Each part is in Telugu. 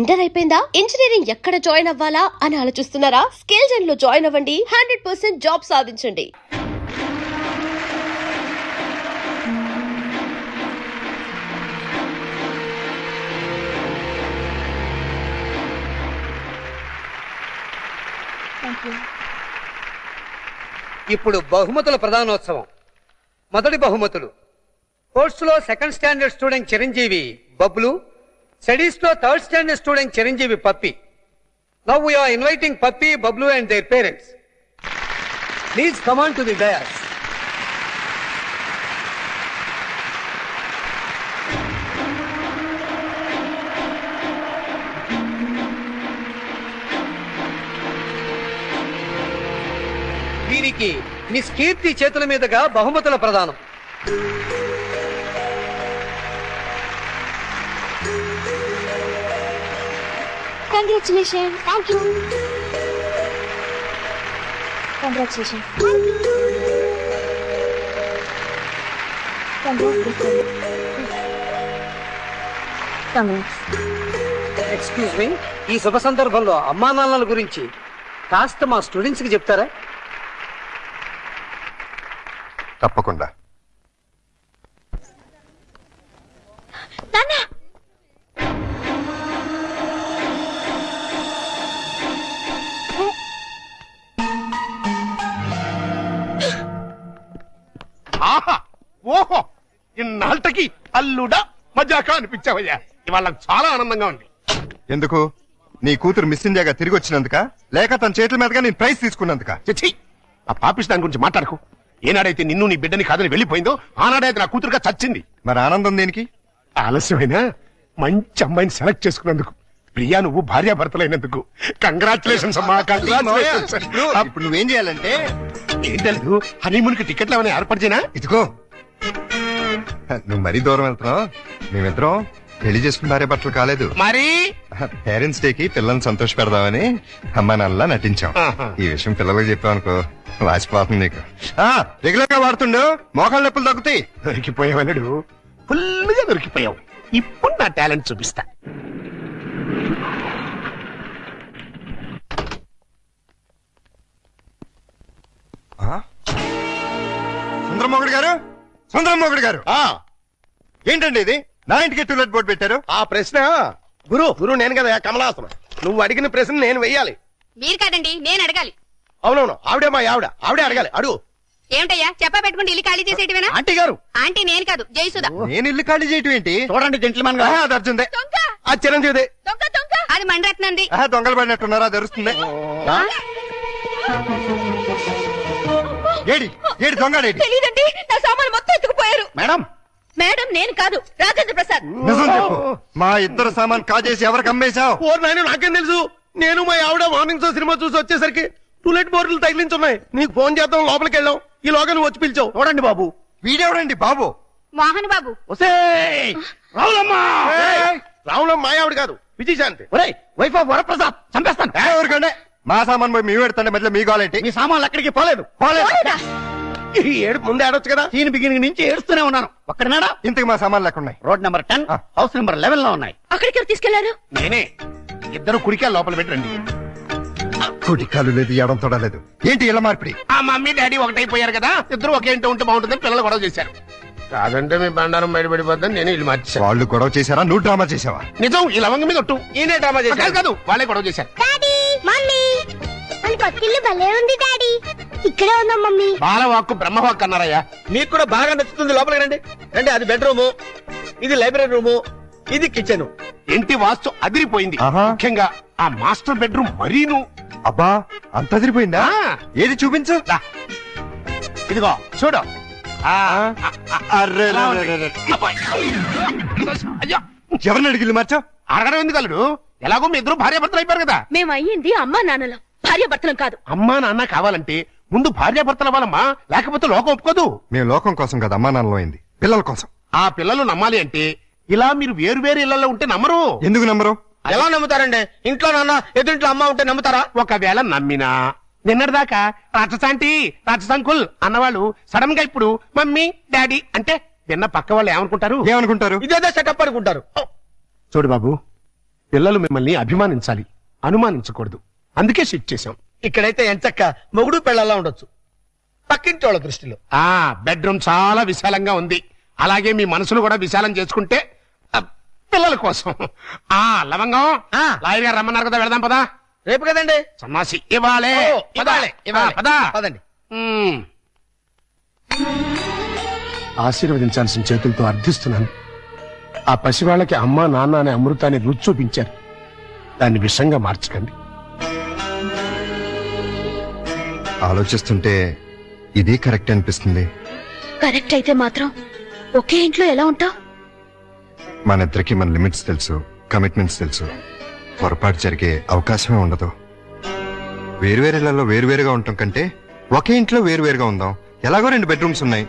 ఇంటర్ అయిపోయిందా? ఇంజనీరింగ్ ఎక్కడ జాయిన్ అవ్వాలా అని ఆలోచిస్తున్నారా? స్కిల్ జెన్ లో జాయిన్ అవ్వండి, 100% జాబ్ సాధించండి. ఇప్పుడు బహుమతుల ప్రధానోత్సవం. మొదటి బహుమతులు: స్పోర్ట్స్ లో second standard student Chiranjeevi Bablu, studies లో third standard student Chiranjeevi Pappi. Now we are inviting Pappi, Bablu and their parents. Please come on to the dais. వీరికి మిస్ కీర్తి చేతుల మీదుగా బహుమతుల ప్రదానం. Congratulations. Thank you. Congratulations. Excuse me, ఈ శుభ సందర్భంలో అమ్మా నాన్నల గురించి కాస్త మా స్టూడెంట్స్ కి చెప్తారా? తప్పకుండా. ఆహా, ఓహో, ఇన్నాళ్ళకి అల్లుడా మజాకా అనిపించావయ్యా. ఇవాళ చాలా ఆనందంగా ఉంది. ఎందుకు? నీ కూతురు మిస్ ఇండియాగా తిరిగి వచ్చినందుక, లేక తన చేతుల మీదుగా నేను ప్రైజ్ తీసుకున్నందుక? చచ్చి, ఆ పాపిస్ దాని గురించి మాట్లాడకు. ఏనాడైతే నిన్ను నీ బిడ్డని కాదని వెళ్ళిపోయిందో ఆనాడైతే నా కూతురుగా చచ్చింది. మరి ఆనందం దేనికి? ఆలస్యమైనా మంచి అమ్మాయిని సెలెక్ట్ చేసుకున్నందుకు. ప్రియా, నువ్వు భార్యాభర్తలైనందుకు కంగ్రాచులేషన్స్ అమ్మా, కంగ్రాచులేషన్స్. ఇప్పుడు నువ్వేం చేయాలంటే, ఏంటలేదు, హనీమూన్ కి టికెట్లు ఏమైనా ఏర్పాటు చేయనా? ఇదిగో, నువ్వు మరీ దూరం వెళ్తున్నావు. మేమిద్దరం పెళ్లి చేసుకుని భార్య భర్తలు కాలేదు. మరి పేరెంట్స్ డే కి పిల్లల్ని సంతోష పెడదామని అమ్మా నాన్నలా నటించాం. ఈ విషయం పిల్లలకు చెప్పావనుకో, వాసిపోతుంది నీకు. రెగ్యులర్ గా వాడుతుండు, మోకాళ్ళ నొప్పులు తగ్గుతాయి. దొరికిపోయావలుడు, ఫుల్గా దొరికిపోయావు. ఇప్పుడు నా టాలెంట్ చూపిస్తా. సుందరమోగుడు గారు, సుందరమోగుడు గారు, ఏంటండి ఇది? నా ఇంటికి టూలెట్ బోర్డు పెట్టారు. ఆ ప్రశ్న గురు నేను కదా కమలాసనం. నువ్వు అడిగిన ప్రశ్న నేను వెయ్యాలి. మీరు కాదండి, నేను అడగాలి. అవునవును, ఆవిడే మా ఆవిడే అడగాలి. అడుగు. ఏమిటయ్యా, చెప్పా పెట్టుకుంటే ఇల్లు ఖాళీ చేసేటివేనా? ఆంటీ గారు. ఆంటీ నేను కాదు, జయసుధ. నేను ఇల్లు ఖాళీ చేయటం ఏంటి? చూడండి జెంట్లమన్ గా, అది అర్జుందే. ఆ చిరంజీవిదే. అది మణిరత్నంది. దొంగలు పడినట్టున్నారా? తెరుస్తుంది. ఏడి ఏడి దొంగడేడి? తెలీదండి, నా సామాను మొత్తం ఎత్తుకుపోయారు. మేడం మేడం నేను కాదు, రాజేంద్ర ప్రసాద్. నిజం చెప్పు, మా ఇద్దరు సామాన్ కాజేసి ఎవరికి అమ్మేశావు? నాకేం తెలుసు. నేను మా ఆవిడ మార్నింగ్ షో సినిమా చూసి వచ్చేసరికి టూలెట్ బోర్డులు తగిలించున్నాయి. నీకు ఫోన్ చేద్దాం లోపలికి వెళ్ళాం. ఈ లోగా నువ్వు వచ్చి పిలిచావు. చూడండి బాబు. వీడెవడండి బాబు? మోహన్ బాబు. రావులమ్మ మా ఆవిడ కాదు, విజయశాంతి. Wife of Varaprasad. చంపేస్తాను. ఎవరికంటే మా సామాన్ పోయి మీ పెడతాండి, మధ్యలో మీ గోలేంటి? మీ సామాన్లు ఎక్కడికి పోలేదు. ఈ ఏడు ముందే ఆడొచ్చు కదా. దీని బిగినింగ్ నుంచి ఏడుస్తూనే ఉన్నాను. ఒక్కడనాడా? ఇంతకు మా సామాన్లు లెక్క ఉన్నాయి. రోడ్ నెంబర్ 10, హౌస్ నెంబర్ 11 లో ఉన్నాయి. అక్కడికి ఎవరు తీసుకెళ్లారు? నేనే. ఇద్దరు కుడికా లోపల పెట్టండి. కుడి కాలు లేదు, ఎడం తొడలేదు. ఏంటి ఇలా మార్పిడి? ఆ మమ్మీ డాడీ ఒకటైపోయారు కదా, ఇద్దరు ఒకే ఇంటి ఉంటే బాగుంటుందని పిల్లలు గొడవ చేశారు. కాదంటే మీ బండారం బయటపడిపోద్దని నేను ఇల్లు మార్చేశాను. వాళ్ళు గొడవ చేశారా, నువ్వు డ్రామా చేసావా? నిజం, ఈ లవంగ మీద ఒట్టు. ఈయనే డ్రామా చేశారు. కాదు, వాళ్ళే గొడవ చేశారు. మన పక్కిల్లు భలే ఉంది డాడీ. ఇక్కడే ఉందాం మమ్మీ. బాలవాక్కు బ్రహ్మవాక్కు అన్నారయ్యా. మీకు కూడా బాగా నచ్చుతుంది. లోపలికి రండి. రండి, అది బెడ్రూము, ఇది లైబ్రరీ రూము, ఇది కిచెన్. ఇంటి వాస్తు అదిరిపోయింది. ఆహా. ముఖ్యంగా ఆ మాస్టర్ బెడ్రూమ్ మరీను. అబ్బా, అంత అదిరిపోయిందా? ఏది చూపించు. ఇదిగో చూడు. ఎవరిని అడిగిల్లు మార్చా? అడగడం ఎందుకు అల్లుడు? ఎలాగో మీ ఇద్దరు భార్యాభర్తలు అయిపోయారు కదా. మేము అయ్యింది అమ్మా నాన్నలం, భార్యాభర్తలం కాదు. అమ్మా నాన్న కావాలంటే ముందు భార్యాభర్తలు అవ్వాలమ్మా, లేకపోతే లోకం ఒప్పుకోదు. మేము లోకం కోసం కదా అమ్మా నాన్నలో అయింది, పిల్లల కోసం. ఆ పిల్లలు నమ్మాలి అంటే ఇలా మీరు వేరు వేరు ఇళ్లలో ఉంటే నమ్మరు. ఎందుకు నమ్మరు? ఎలా నమ్ముతారండి? ఇంట్లో నాన్న, ఎదురింట్లో అమ్మ ఉంటే నమ్ముతారా? ఒకవేళ నమ్మినా నిన్నటిదాకా రాక్షసాంటి, రాక్షసంకుల్ అన్నవాళ్ళు సడన్ గా ఇప్పుడు మమ్మీ డాడీ అంటే విన్న పక్క వాళ్ళు ఏమనుకుంటారు? ఏమనుకుంటారు? ఇదేదో సెటప్ అనుకుంటారు. చూడు బాబు, పిల్లలు మిమ్మల్ని అభిమానించాలి, అనుమానించకూడదు. అందుకే షిఫ్ట్ చేశాం. ఇక్కడైతే ఎంచక్క మొగుడు పెళ్ళలా ఉండొచ్చు. పక్కింటి వాళ్ళ దృష్టిలో ఆ బెడ్రూమ్ చాలా విశాలంగా ఉంది. అలాగే మీ మనసును కూడా విశాలం చేసుకుంటే పిల్లల కోసం. ఆ లవంగం లాయర్ గారు రమ్మన్నారు కదా, వెళదాం పదా. రేపు కదండి. సన్నాసి ఇవ్వాలే. పదా. పదండి. ఆశీర్వదించాల్సిన చేతులతో అర్థిస్తున్నాను. ఆ పసివాళ్ళకి అమ్మా నాన్న అనే అమృతాన్ని రుచి చూపించారు. దాన్ని విషంగా మార్చకండి. ఆలోచిస్తుంటే ఇది కరెక్ట్ అనిపిస్తుంది. కరెక్ట్ అయితే మాత్రం ఒకే ఇంట్లో ఎలా ఉంటావు? మన ఇద్దరికి మన లిమిట్స్ తెలుసు, కమిట్మెంట్స్ తెలుసు. పొరపాటు జరిగే అవకాశమే ఉండదు. వేరువేరేలలో వేరువేరుగా ఉండటం కంటే ఒకే ఇంట్లో వేరువేరుగా ఉందాం. ఎలాగో 2 బెడ్రూమ్స్ ఉన్నాయి.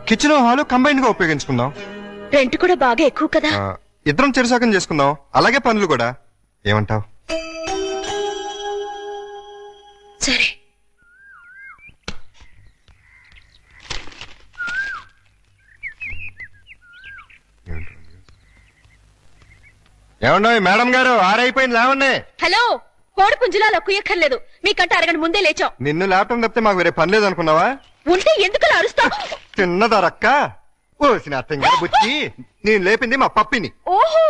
కిచెన్ హాల్ కంబైన్డ్ గా ఉపయోగించుకుందాం. రెంట్ కూడా బాగా ఎక్కువ కదా. ఇద్దరం చెరుసాకం చేసుకుందాం. అలాగే పనులు కూడా. ఏమంటావ్? సరే. ఏమండో మేడం గారు, ఆరైపోయింది లేవండి. హలో, కోడి పుంజులాలో కుయ్యక్కర్లేదు. మీకంటే అరగంట ముందే లేచాం. నిన్ను లేపటం తప్పితే మాకు వేరే పని లేదనుకున్నావా? ఉంటే ఎందుకు అరుస్తావు? చిన్నదరక్క ఓసిన అత్తంగా బుచ్చి. నేను లేపింది మా పప్పిని. ఓహో,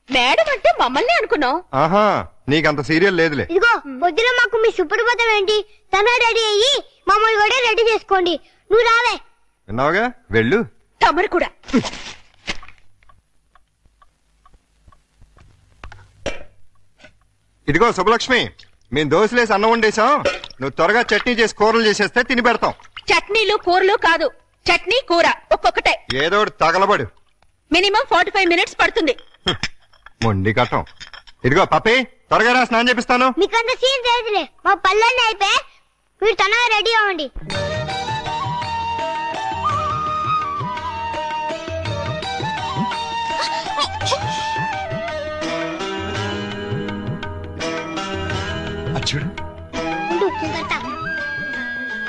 మేడం అంటే మమ్మల్ని అనుకున్నాం. ఆహా, నీకంత సీరియల్ లేదులే. ఇదిగో పొద్దున మాకు మీ సుప్రభాతం ఏంటి? తన రెడీ అయ్యి మమ్మల్ని కూడా రెడీ చేసుకోండి. నువ్వు రావే. విన్నావుగా, వెళ్ళు. తమరు కూడా. ఇదిగో శుభలక్ష్మి, మేము దోశలేసి అన్నం వండేసాం. నువ్వు త్వరగా చట్నీ చేసి కూరలు చేసేస్తే తిని పెడతాం. చట్నీలు కూరలు కాదు, చట్నీ కూర ఒక్కొక్కటే. ఏదో ఒకటి తగలబడు. మినిమం 45 మినిట్స్ పడుతుంది. మొండి కట్టం. ఇదిగో పప్పి, త్వరగా రా, స్నానం చేపిస్తాను. మీకంత సీన్ తెలుసులే. మా పళ్ళన్నీ అయిపోయి మీరు తనగా రెడీ అవ్వండి. చూడు, ఉండు, నేను కడతా.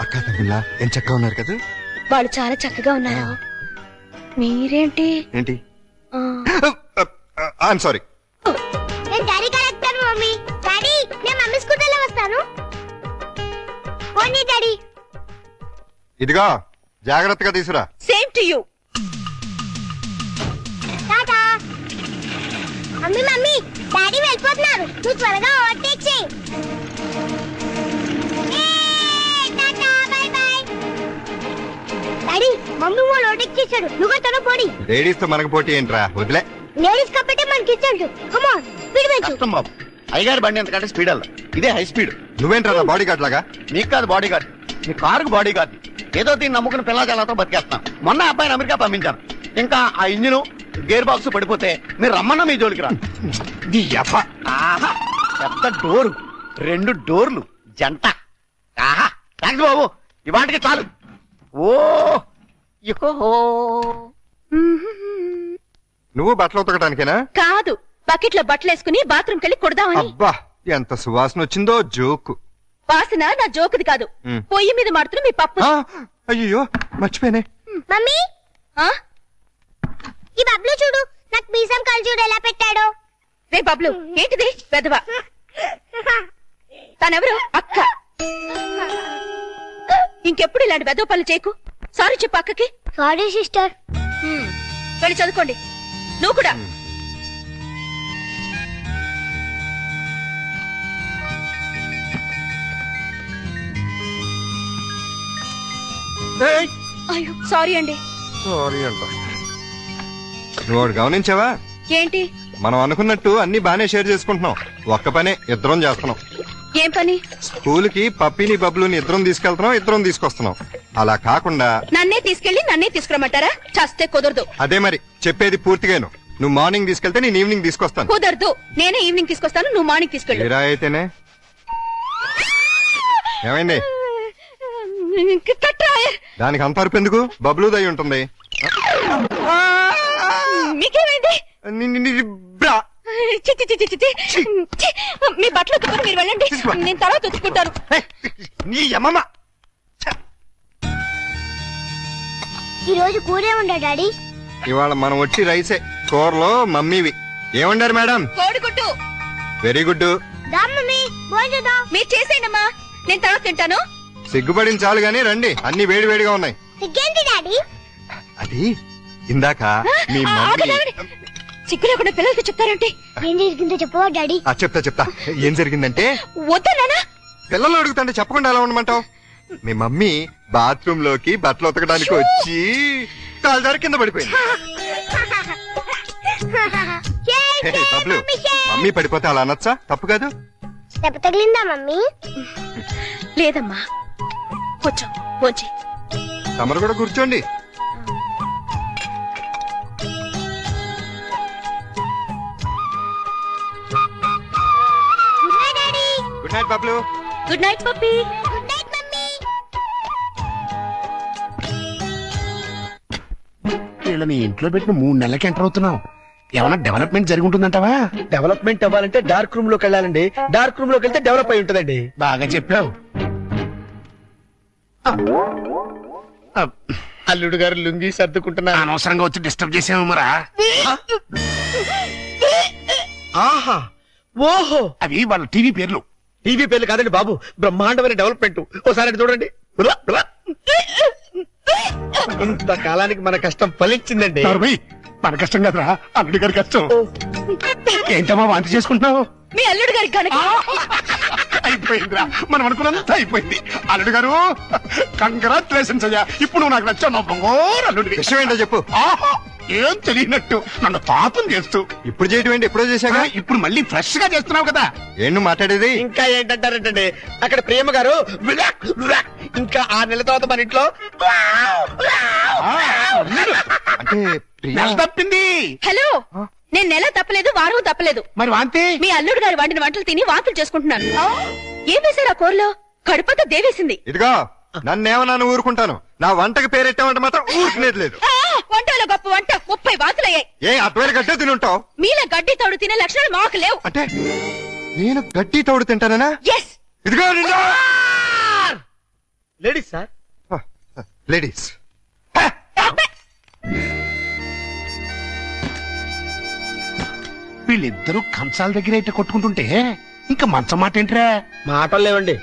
అక్క తమ్మిళ్ళ ఏం చక్కగా ఉన్నారు కదా. వాళ్ళు చాలా చక్కగా ఉన్నారు. మీరేంటి? ఏంటి? I'm sorry. నేను డాడీ కరెక్టాను మమ్మీ. డాడీ, నేను మమ్మీ స్కూటర్లో వస్తాను. పోనీ డాడీ. ఇదిగో జాగ్రత్తగా తీసురా. Same to you. Tata. Mummy mummy, daddy వెళ్ళిపోతున్నారు. నువ్వు త్వరగా ఓవర్టేక్ చేయి. Tata, by by. Daddy, mummy వాళ్ళు ఓవర్టేక్ చేశాడు. నువ్వు కూడా తన పోనీ. లేడీస్ తో మనకు పోటీ ఏంట్రా, వదిలే. లేడీస్ కాబట్టి మనకి ఇచ్చాడు. కమ్ ఆన్, స్పీడ్ పెంచు. కష్టం బాబు. అయ్యగారి బండి ఎంతకంటే స్పీడ్ అల్ల, ఇదే హై స్పీడ్. నువ్వేంట్రా బాడీ గార్డ్ లాగా? మీకు కాదు బాడీ గార్డ్, మీ కారుకు బాడీ గార్డ్. ఏదో దీన్ని నమ్ముకుని పిల్లలతో బతికేస్తాం. మొన్న అబ్బాయిని అమెరికా పంపించాను. ఇంకా ఆ ఇంజిన్ గేర్ బాక్స్ పడిపోతే మీరు రమ్మన్నా మీ జోలికి రా. ఆహా, పెద్ద డోరు, 2 డోర్లు, జంట. ఆహా, థ్యాంక్స్ బాబు, ఇవాటికి చాలు. ఓ యోహో. నువ్వు బట్టలు ఉతకడానికేనా? కాదు, బకెట్ లో బట్టలేసుకుని బాత్రూమ్ కెళ్ళి కొడదామని. అబ్బా, ఎంత సువాసన వచ్చిందో. జోకు. వాసన నా జోకుది కాదు, పొయ్యి మీద మాడుతున్న మీ పప్పు. అయ్యో, మర్చిపోయానే. మమ్మీ, ఆ? ఈ బబ్లు చూడు, నాకు మీసం కాలు చూడు ఎలా పెట్టాడో. రే బబ్లు, ఏంటిది వెధవ? తనెవరు? అక్క. ఇంకెప్పుడు ఇలాంటి వెధవ పనులు చేయకు. సారీ చెప్పు అక్కకి. Sorry sister. వెళ్ళి చదువుకోండి. నువ్వు కూడా. అయ్యో సారీ అండి. సారీ అంట. నువ్వు ఒకటి గమనించావా? ఏంటి? మనం అనుకున్నట్టు అన్ని బానే షేర్ చేసుకుంటున్నాం. ఒక్క పనే ఇద్దరం చేస్తున్నాం. ఏం పని? స్కూల్ కి పప్పిని బబ్లుని ఇద్దరం తీసుకెళ్తున్నాం, ఇద్దరం తీసుకొస్తున్నాం. అలా కాకుండా నన్నే తీసుకెళ్లి నన్నే తీసుకురమ్మంటారా? చస్తే కుదరదు. అదే మరి చెప్పేది పూర్తిగాను. నువ్వు మార్నింగ్ తీసుకెళ్తే నేను ఈవినింగ్ తీసుకొస్తాను. కుదరదు. నేనే ఈవినింగ్ తీసుకొస్తాను, నువ్వు మార్నింగ్ తీసుకెళ్ళు. తీరా అయితేనే. ఏమైంది? దానికి అంత అరుపు ఎందుకు? బబ్లు దయ ఉంటుంది. మీకేమైంది? బ్రా. చి, చి, చి, చి, చి, చి. మీ బట్టలు ఉతుకుని మీరు వెళ్ళండి, నేను తర్వాత ఉతుక్కుంటాను. నీ అమ్మమ్మ. ఈ రోజు కూరే ఉండా డాడీ. ఇవాళ మనం వచ్చి రైసే. కూరలో మమ్మీవి. ఏమండారు మేడం? కోడిగుడ్డు. Very good. దా మమ్మీ భోజనం. మీరు చేసేయండమ్మా, నేను తర్వాత తింటాను. సిగ్గుపడిన చాలు గాని రండి, అన్ని వేడి వేడిగా ఉన్నాయి. సిగ్గేంటి డాడీ? అది ఇందాక మీ మమ్మీ. సిగ్గు లేకుండా పిల్లలకి చెప్తారంటే. ఏం జరిగిందో చెప్పవా డాడీ? చెప్తా. ఏం జరిగిందంటే, వద్దా నాన్న? పిల్లలు అడుగుతుంటే చెప్పకుండా ఎలా ఉండమంటావు? మీ మమ్మీ బాత్రూమ్ లోకి బట్టలు ఉతకడానికి వచ్చి కాలుదారి కింద పడిపోయింది. హే, బబ్లు, మమ్మీ పడిపోతే అలా అనొచ్చా? తప్పు కాదు. దెబ్బ తగిలిందా మమ్మీ? లేదమ్మా, కొంచెం వచ్చి. తమరు కూడా కూర్చోండి. Good night daddy. Good night Bablu. Good night Pappi. Good night mummy. వీళ్ళని ఇంట్లో పెట్టిన 3 నెలలకి ఎంటర్ అవుతున్నావు. ఏమైనా డెవలప్మెంట్ జరిగి ఉంటుందంటావా? డెవలప్మెంట్ అవ్వాలంటే డార్క్ రూమ్ లోకి వెళ్ళాలండి. డార్క్ రూమ్ లోకి వెళ్తే డెవలప్ అయి ఉంటదండి. బాగా చెప్పావు. అల్లుడు గారు లుంగి సర్దుకుంటున్నారు. అనవసరంగా వచ్చి డిస్టర్బ్ చేసాము మరా. ఆహా, ఓహో, అవి వాళ్ళ టీవీ పేర్లు. టీవీ పేర్లు కాదండి బాబు, బ్రహ్మాండమైన డెవలప్మెంట్. ఓసారి అటు చూడండి. బులా, బులా. ఇంతకాలానికి మన కష్టం ఫలించిందండి. నరుమై, మన కష్టం కదరా, అల్లుడి గారి కష్టం. ఏంటమ్మా వాంతి చేసుకుంటున్నావు? మీ అల్లుడు గారికి కనుక. అయిపోయిందిరా, మనం అనుకున్నంత అయిపోయింది. అల్లుడు గారు, కంగ్రాచులేషన్స్ అయ్యా. ఇప్పుడు నువ్వు నాకు నచ్చావు. నా బంగారు అల్లుడివి. విషయం ఏంటో చెప్పు. ఆహా, ఏం తెలియనట్టు నన్ను పాపం చేస్తూ. ఇప్పుడు చేయటం ఏంటి? ఎప్పుడో చేశాగా. ఇప్పుడు మళ్ళీ ఫ్రెష్ గా చేస్తున్నావు కదా. ఏం నువ్వు మాట్లాడేది? ఇంకా ఏంటంటారంటే అక్కడ ప్రేమ గారు విలాక్, విలాక్. ఇంకా 6 నెలల తర్వాత మన ఇంట్లో అంటే ప్రియా. నెల తప్పింది. హలో, నేను నెల తప్పలేదు, వారం తప్పలేదు. మరి వాంతి? మీ అల్లుడు గారు వండిన వంటలు తిని వాంతులు చేసుకుంటున్నాను. ఏం వేశారు ఆ కూరలో? కడుపంతా దేవేసింది. ఇదిగో, నన్నేమన్నా ఊరుకుంటాను. నా వంటకి పేరెట్టామంటే మాత్రం ఊరుకునేది లేదు. వంటలో గొప్ప వంట 30 వాంతులయ్యాయి. ఏ అటువేళ గడ్డే తినుంటావు? మీలా గడ్డి తోడు తినే లక్షణాలు మాకు లేవు. అంటే నేను గడ్డి తోడు తింటానా? ఎస్. ఇదిగో నిన్ను. Ladies sir. లేడీస్. వీళ్ళిద్దరూ కంచాల దగ్గర అయితే కొట్టుకుంటుంటే ఇంకా మంచం మాట ఏంట్రా? మాటలు లేవండి.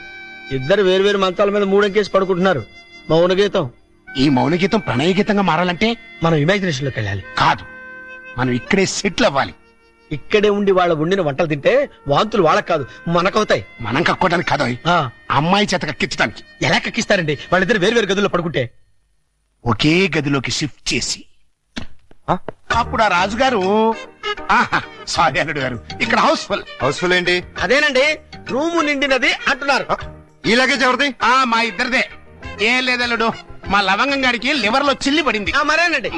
ఇద్దరు వేరు వేరు మంచాల మీద మూడంకేసి పడుకుంటున్నారు. మౌన గీతం. ఈ మౌన గీతం ప్రణయ గీతంగా మారాలంటే మనం ఇమాజినేషన్ లోకి వెళ్ళాలి. కాదు, మనం ఇక్కడే సెటిల్ అవ్వాలి. ఇక్కడే ఉండి వాళ్ళ వండిన వంటలు తింటే వాంతులు వాళ్ళకి కాదు మనకవుతాయి. మనం కక్కోవడానికి కాదు, ఆ, అమ్మాయి చేత కక్కించడానికి. ఎలా కక్కిస్తారండి? వాళ్ళిద్దరు వేరు వేరు గదుల్లో పడుకుంటే. ఒకే గదిలోకి షిఫ్ట్ చేసి అప్పుడు ఆ రాజుగారు, సారీ అల్లుడు గారు, ఇక్కడ హౌస్ఫుల్. హౌస్ఫుల్ ఏంటి? అదేనండి, రూము నిండినది అంటున్నారు. ఈ లగేజ్ ఎవరిది? మా ఇద్దరిదే. ఏం లేదల్లుడు, మా లవంగం గారికి లివర్ లో చిల్లి పడింది. మరేనండి.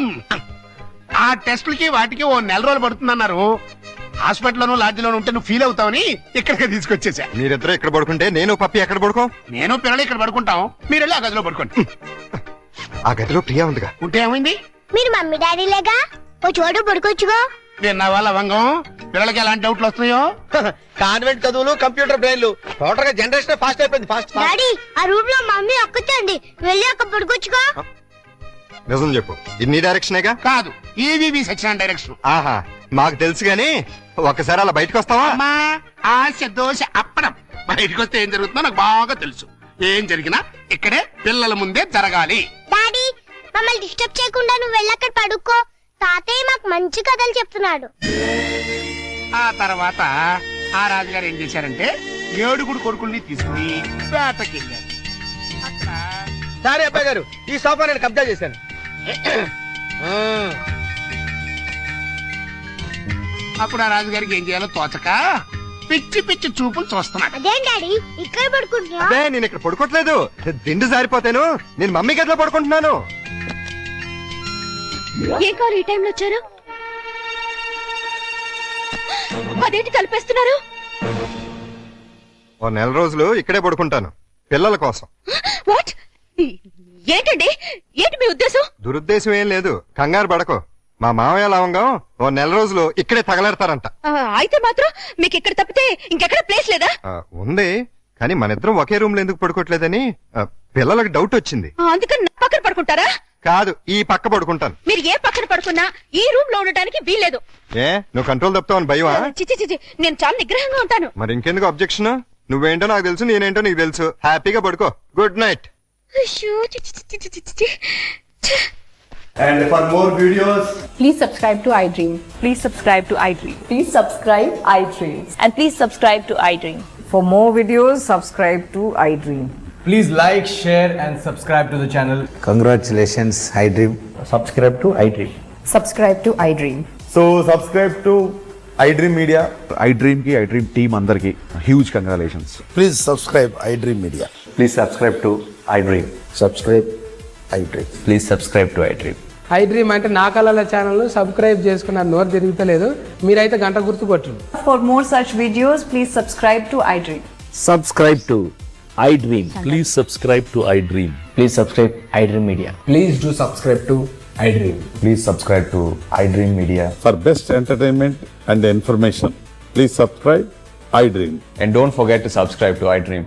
ఆ టెస్టులకి వాటికి 1 నెల రోజులు పడుతుందన్నారు. హాస్పిటల్లోనూ లాడ్జిలోనూ ఉంటే నువ్వు ఫీల్ అవుతావని ఇక్కడికి తీసుకొచ్చేసా. మీరిద్దరు ఇక్కడ పడుకుంటే నేను పప్పి ఎక్కడ పడుకో? నేను పిల్లలు ఇక్కడ పడుకుంటాం, మీరు వెళ్ళి ఆ గదిలో పడుకోండి. ఆ గదిలో ప్రియా ఉందిగా. ఉంటే ఏమైంది? మీరు మమ్మీ డాడీలేగా, ఓ చోటు పడుకోవచ్చుగా. విన్నావా లవంగం, పిల్లలకి ఎలాంటి డౌట్లు వస్తున్నాయో? కాన్వెంట్ చదువులు, కంప్యూటర్ బ్రెయిన్లు, టోటల్ గా జనరేషన్ ఫాస్ట్ అయిపోయింది. ఫాస్ట్ డాడీ, ఆ రూమ్ లో మమ్మీ ఒక్కచండి, వెళ్ళి అక్కడ పడుకోవచ్చుగా. నిజం చెప్పు, ఇన్ని డైరెక్షనేగా? కాదు, ఈవీవి సచిన డైరెక్షన్. ఆహా, మాకు తెలుసు గాని ఒక్కసారి అలా బయటకు వస్తావా? అమ్మా, ఆశ దోశ అప్పడం. బయటకు వస్తే ఏం జరుగుతుందో నాకు బాగా తెలుసు. ఏం జరిగినా ఇక్కడే పిల్లల ముందే జరగాలి. డాడీ, మమ్మల్ని డిస్టర్బ్ చేయకుండా నువ్వు వెళ్ళి అక్కడ పడుకో. తాతయ్య మాకు మంచి కథలు చెప్తున్నాడు. ఆ తర్వాత ఆ రాజుగారు ఏం చేశారంటే 7 కొడుకుల్ని తీసుకుని వేటకెళ్ళారు. సరే అబ్బాయి గారు, ఈ సోఫా నేను కబ్జా చేశాను. అప్పుడు ఆ రాజుగారికి ఏం చేయాలో తోచక పిచ్చి పిచ్చి చూపులు చూస్తున్నాడు. అదేం డాడీ, ఇక్కడ పడుకుంటున్నా? అదే, నేను ఇక్కడ పడుకోవట్లేదు. దిండు జారిపోతాను. నేను మమ్మీ గదిలో పడుకుంటున్నాను. ఏం కావాలి ఈ టైంలో వచ్చారు? అదేంటి కలిపేస్తున్నారు? 1 నెల రోజులు ఇక్కడే పడుకుంటాను, పిల్లల కోసం. వాట్? ఏంటండి, ఏంటి మీ ఉద్దేశం? దురుద్దేశం ఏం లేదు, కంగారు పడకో. మా మామయ్య లవంగం 1 నెల రోజులు ఇక్కడే తగలెడతారంట. అయితే మాత్రం మీకు ఇక్కడ తప్పితే ఇంకెక్కడ ప్లేస్ లేదా? ఉంది, కానీ మన ఇద్దరం ఒకే రూమ్ లో ఎందుకు పడుకోవట్లేదని పిల్లలకు డౌట్ వచ్చింది. అందుకని నా పక్కన పడుకుంటారా? కాదు ఈ పక్క పడుకుంటాను. మీరు ఏ పక్కన పడుకున్నా ఈ రూమ్ లో ఉండటానికి వీల్లేదు. ఏ నువ్వు కంట్రోల్ తప్పుతావని భయమా? చిచి చిచి, నేను చాలా నిగ్రహంగా ఉంటాను. మరి ఇంకెందుకు అబ్జెక్షన్? నువ్వేంటో నాకు తెలుసు, నేనేంటో నీకు తెలుసు. హ్యాపీగా పడుకో. Good night. అయ్యో, చిచి చిచి చిచి చిచి. And for more videos, Please subscribe to iDream. Please subscribe to iDream. Please subscribe iDream. And please subscribe to iDream. For more videos, subscribe to iDream. please like, share, and subscribe to the channel. Congratulations, iDream. Subscribe to iDream. Subscribe to iDream. So subscribe to iDream Media. iDream ki iDream team అందరికి huge congratulations. Please subscribe iDream Media. Please subscribe to iDream. Subscribe iDream. Please subscribe to iDream. iDream అంటే నా కళల ఛానల్ సబ్స్క్రైబ్ చేసుకున్న నోరు తిరుగుతలేదు. మీరైతే గంట గుర్తు కొట్టండి. For more such videos, please subscribe to iDream. Subscribe to iDream. Please subscribe to iDream. Please subscribe iDream Media. Please do subscribe to iDream. Please subscribe to iDream Media. For best entertainment and information, please subscribe iDream. And don't forget to subscribe to iDream.